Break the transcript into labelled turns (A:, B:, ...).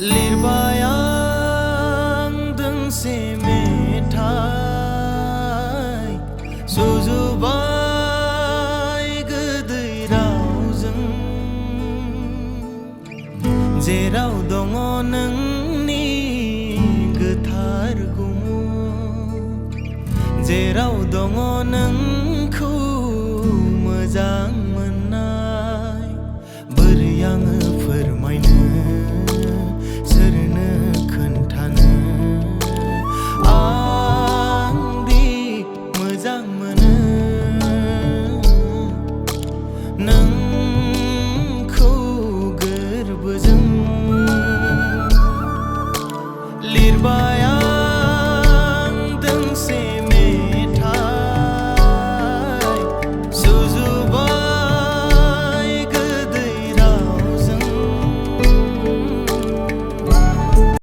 A: लिरबाय आं दोंसे मेथाइ सुजुबाय गोदै रावजों जेराव दङ नोंनि गोथार गुमुर जेराव दङ नोंखौ मोजां मोननाय बोरै आङो फोरमायनो सोरनो खोन्थानो आं दि मोजां मोनो नोंखौ गोरबोजों लिरबाय